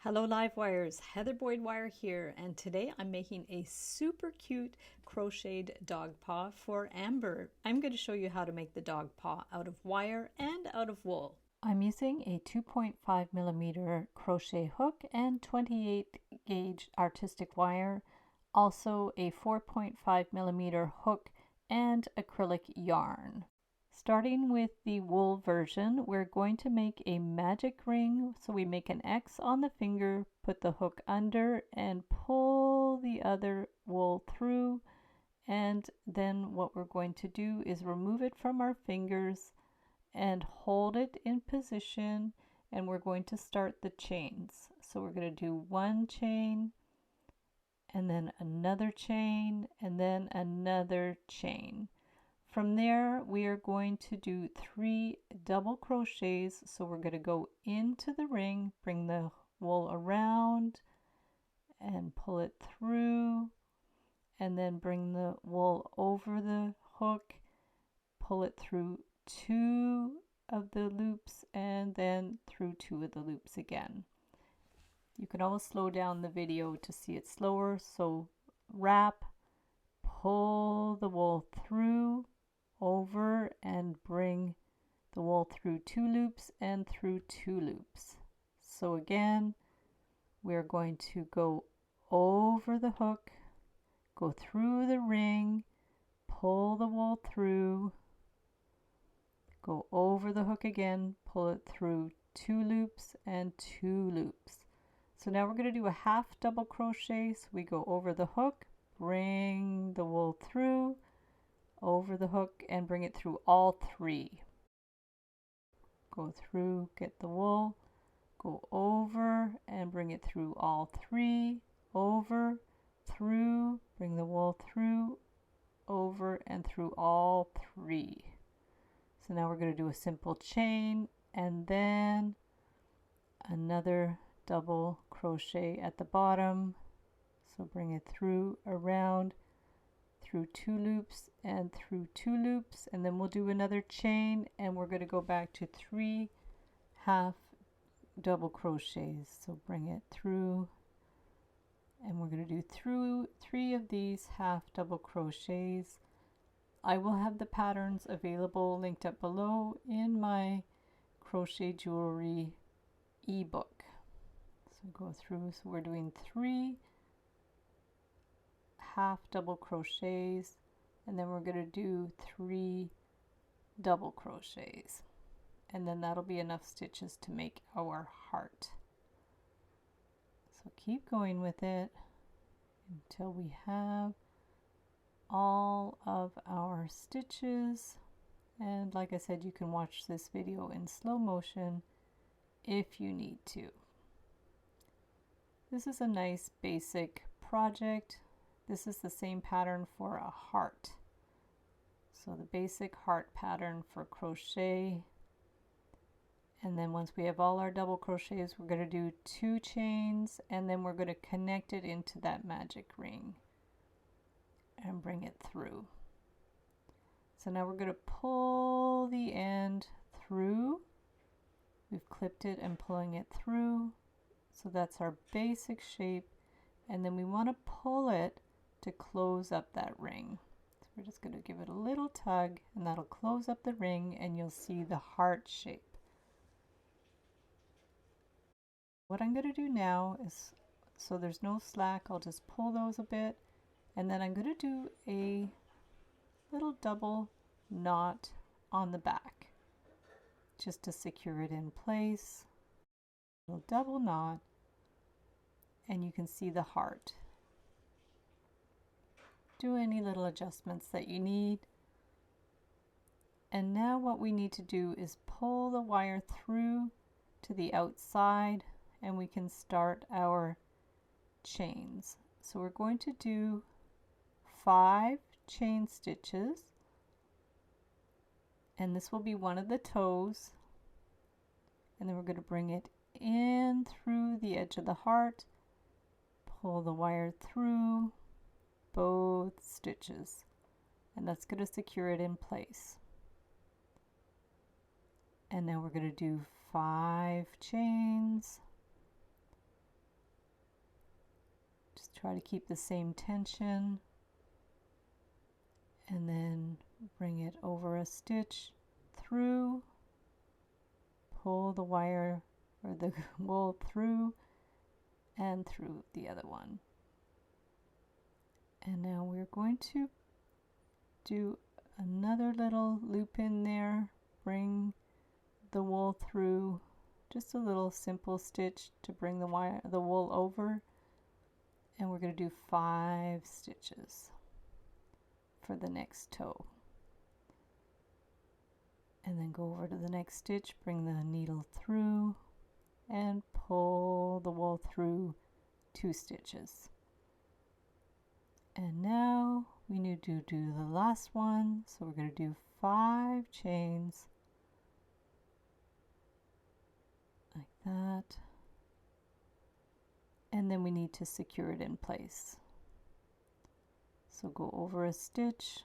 Hello live wires, Heather Boyd Wire here, and today I'm making a super cute crocheted dog paw for Amber. I'm going to show you how to make the dog paw out of wire and out of wool. I'm using a 2.5mm crochet hook and 28 gauge artistic wire, also a 4.5mm hook and acrylic yarn. Starting with the wool version, we're going to make a magic ring. So we make an X on the finger, put the hook under and pull the other wool through. And then what we're going to do is remove it from our fingers and hold it in position. And we're going to start the chains. So we're going to do one chain and then another chain and then another chain. From there, we are going to do 3 double crochets. So we're going to go into the ring, bring the wool around and pull it through, and then bring the wool over the hook, pull it through 2 of the loops and then through 2 of the loops again. You can always slow down the video to see it slower. So wrap, pull the wool through, over and bring the wool through 2 loops and through 2 loops. So again, we're going to go over the hook, go through the ring, pull the wool through, go over the hook again, pull it through 2 loops and 2 loops. So now we're going to do a half double crochet. So we go over the hook, bring the wool through, over the hook and bring it through all 3. Go through, get the wool, go over and bring it through all 3, over, through, bring the wool through, over and through all 3. So now we're going to do a simple chain and then another double crochet at the bottom. So bring it through, around, through 2 loops and through 2 loops, and then we'll do another chain and we're going to go back to 3 half double crochets. So bring it through and we're going to do through 3 of these half double crochets. I will have the patterns available linked up below in my crochet jewelry ebook. So go through, so we're doing 3 half double crochets and then we're going to do 3 double crochets, and then that'll be enough stitches to make our heart. So keep going with it until we have all of our stitches, and like I said, you can watch this video in slow motion if you need to. This is a nice basic project. This is the same pattern for a heart. So the basic heart pattern for crochet. And then once we have all our double crochets, we're going to do 2 chains and then we're going to connect it into that magic ring and bring it through. So now we're going to pull the end through. We've clipped it and pulling it through. So that's our basic shape. And then we want to pull it to close up that ring. So we're just going to give it a little tug and that'll close up the ring and you'll see the heart shape. What I'm going to do now is, so there's no slack, I'll just pull those a bit and then I'm going to do a little double knot on the back just to secure it in place. A little double knot and you can see the heart. Do any little adjustments that you need. And now what we need to do is pull the wire through to the outside and we can start our chains. So we're going to do 5 chain stitches and this will be one of the toes, and then we're going to bring it in through the edge of the heart, pull the wire through both stitches, and that's going to secure it in place. And now we're going to do 5 chains Try to keep the same tension, and then bring it over a stitch, through, pull the wire or the wool through and through the other one. And now we're going to do another little loop in there, bring the wool through, just a little simple stitch to bring the wool over, and we're going to do 5 stitches for the next toe. And then go over to the next stitch, bring the needle through and pull the wool through 2 stitches. And now we need to do the last one, so we're going to do 5 chains like that, and then we need to secure it in place. So go over a stitch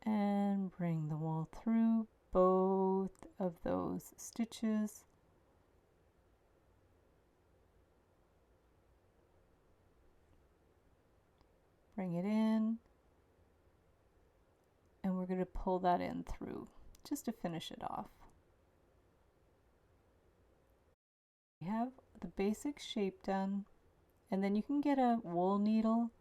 and bring the wool through both of those stitches. Bring it in, and we're going to pull that in through just to finish it off. We have the basic shape done, and then you can get a wool needle,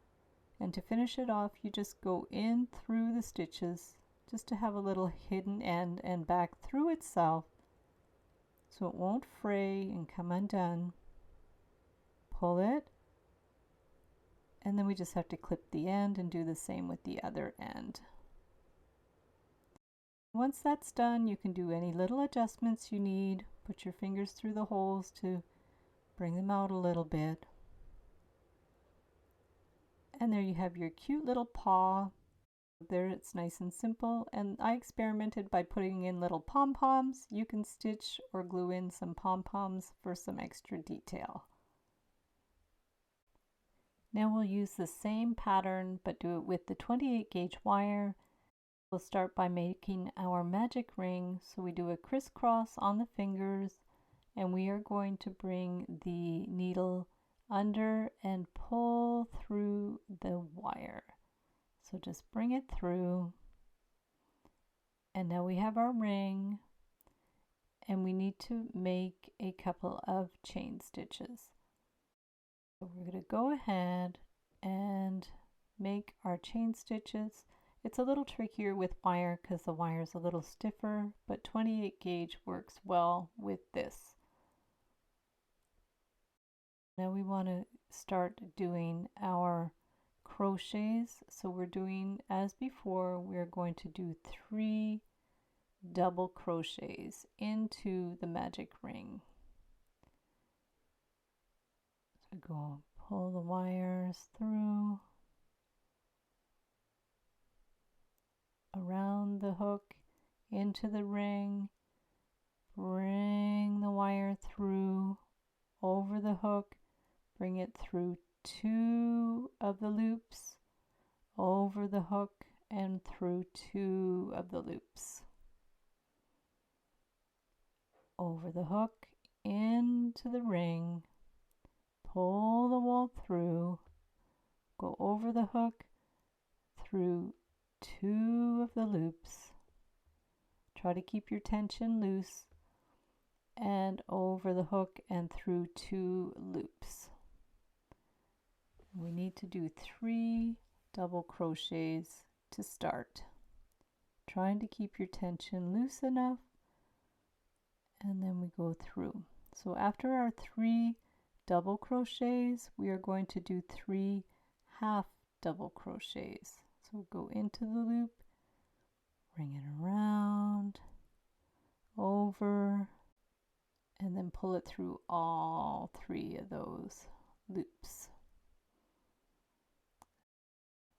and to finish it off you just go in through the stitches just to have a little hidden end and back through itself so it won't fray and come undone. Pull it, and then we just have to clip the end and do the same with the other end. Once that's done, you can do any little adjustments you need. Put your fingers through the holes to bring them out a little bit. And there you have your cute little paw. There, it's nice and simple, and I experimented by putting in little pom-poms. You can stitch or glue in some pom-poms for some extra detail. Now we'll use the same pattern but do it with the 28 gauge wire. We'll start by making our magic ring, so we do a crisscross on the fingers, and we are going to bring the needle under and pull through the wire. So just bring it through, and now we have our ring, and we need to make a couple of chain stitches. So we're going to go ahead and make our chain stitches. It's a little trickier with wire because the wire is a little stiffer, but 28 gauge works well with this. Now we want to start doing our crochets. So we're doing, as before, we're going to do 3 double crochets into the magic ring. So go pull the wires through, around the hook, into the ring, bring the wire through, over the hook, bring it through 2 of the loops, over the hook, and through 2 of the loops. Over the hook, into the ring, pull the wool through, go over the hook, through 2 of the loops, try to keep your tension loose, and over the hook and through 2 loops. We need to do 3 double crochets to start, trying to keep your tension loose enough, and then we go through. So after our 3 double crochets, we are going to do 3 half double crochets. So go into the loop, bring it around, over, and then pull it through all 3 of those loops.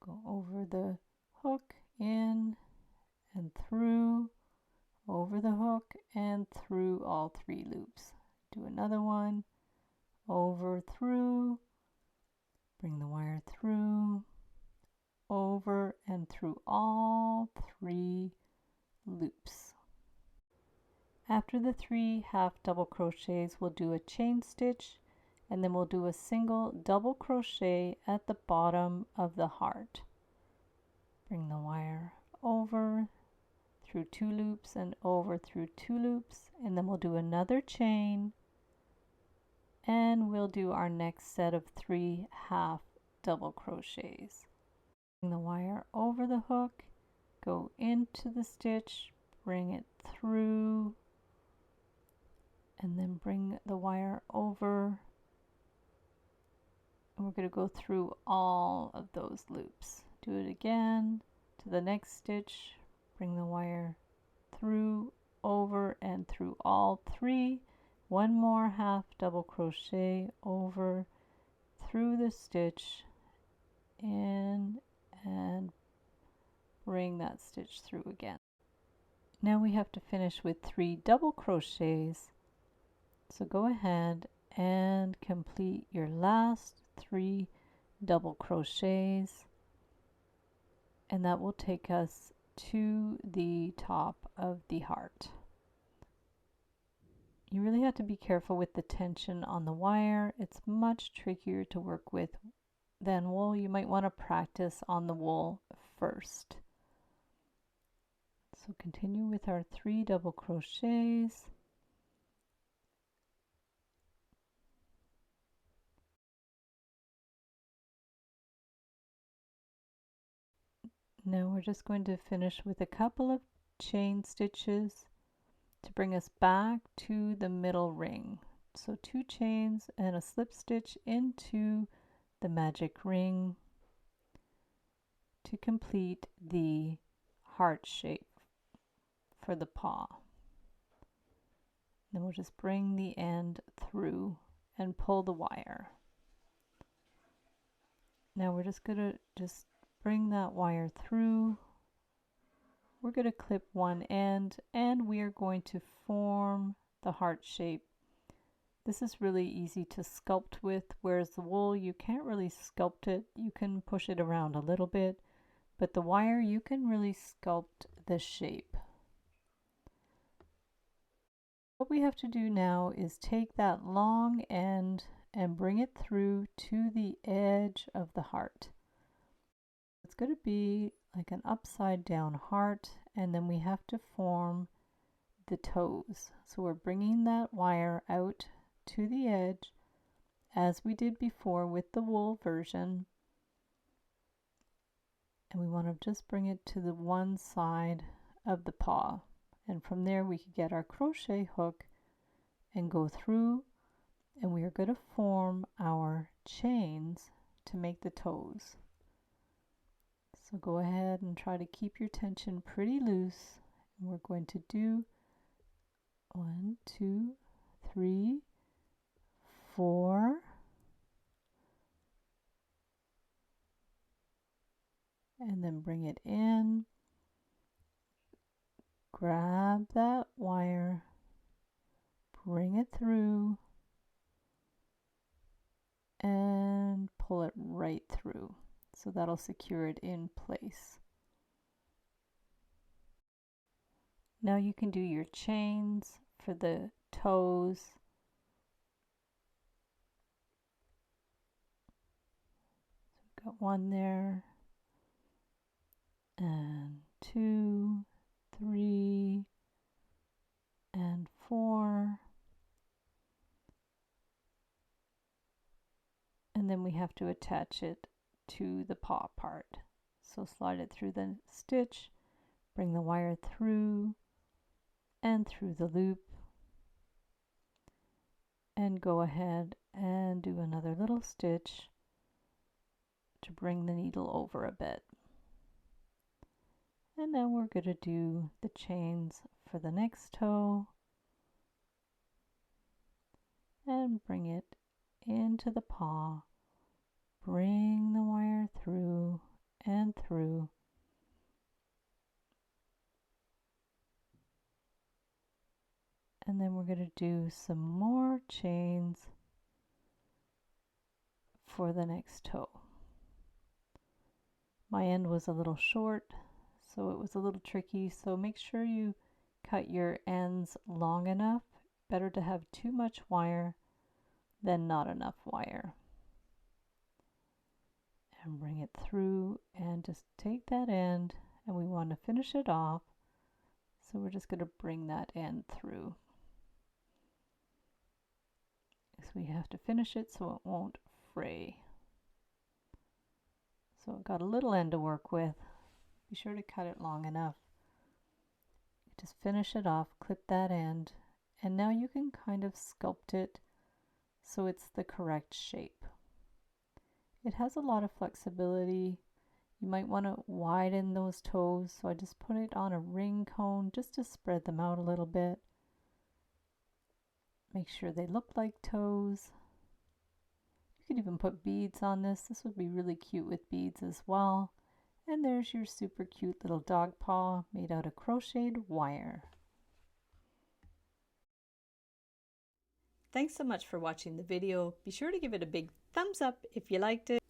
Go over the hook, in and through, over the hook and through all 3 loops. Do another one, over, through, bring the wire through, over and through all 3 loops. After the 3 half double crochets, we'll do a chain stitch, and then we'll do a single double crochet at the bottom of the heart. Bring the wire over through 2 loops and over through 2 loops, and then we'll do another chain, and we'll do our next set of 3 half double crochets. Bring the wire over the hook, go into the stitch, bring it through, and then bring the wire over, and we're going to go through all of those loops. Do it again to the next stitch, bring the wire through, over, and through all 3. 1 more half double crochet over, through the stitch, in, and bring that stitch through again. Now we have to finish with 3 double crochets, so go ahead and complete your last 3 double crochets, and that will take us to the top of the heart. You really have to be careful with the tension on the wire. It's much trickier to work with than wool. You might want to practice on the wool first. So continue with our 3 double crochets. Now we're just going to finish with a couple of chain stitches to bring us back to the middle ring. So 2 chains and a slip stitch into the magic ring to complete the heart shape for the paw. Then we'll just bring the end through and pull the wire. Now we're just going to bring that wire through. We're going to clip one end, and we are going to form the heart shape. This is really easy to sculpt with, whereas the wool, you can't really sculpt it. You can push it around a little bit, but the wire, you can really sculpt the shape. What we have to do now is take that long end and bring it through to the edge of the heart. It's going to be like an upside down heart, and then we have to form the toes. So we're bringing that wire out to the edge as we did before with the wool version, and we want to just bring it to the one side of the paw, and from there we could get our crochet hook and go through, and we are going to form our chains to make the toes. So go ahead and try to keep your tension pretty loose. And we're going to do 1, 2, 3, 4, and then bring it in. Grab that wire, bring it through, and pull it right through. So that'll secure it in place. Now you can do your chains for the toes. So got 1 there, and 2, 3, and 4. And then we have to attach it to the paw part. So slide it through the stitch, bring the wire through and through the loop, and go ahead and do another little stitch to bring the needle over a bit. And then we're going to do the chains for the next toe and bring it into the paw, bring the wire through and through, and then we're going to do some more chains for the next toe. My end was a little short, so it was a little tricky, so make sure you cut your ends long enough. Better to have too much wire then not enough wire. And bring it through and just take that end, and we want to finish it off. So we're just going to bring that end through. So we have to finish it so it won't fray. So I've got a little end to work with. Be sure to cut it long enough. Just finish it off, clip that end, and now you can kind of sculpt it so it's the correct shape. It has a lot of flexibility. You might want to widen those toes, so I just put it on a ring cone just to spread them out a little bit. Make sure they look like toes. You could even put beads on this. This would be really cute with beads as well. And there's your super cute little dog paw made out of crocheted wire. Thanks so much for watching the video. Be sure to give it a big thumbs up if you liked it.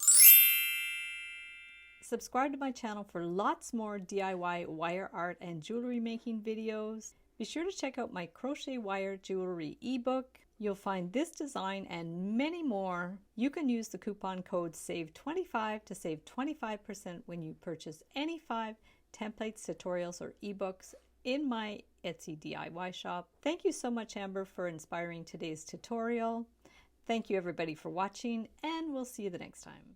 Subscribe to my channel for lots more DIY wire art and jewelry making videos. Be sure to check out my crochet wire jewelry ebook. You'll find this design and many more. You can use the coupon code SAVE25 to save 25% when you purchase any 5 templates, tutorials, or ebooks in my Etsy DIY shop. Thank you so much, Amber, for inspiring today's tutorial. Thank you everybody for watching, and we'll see you the next time.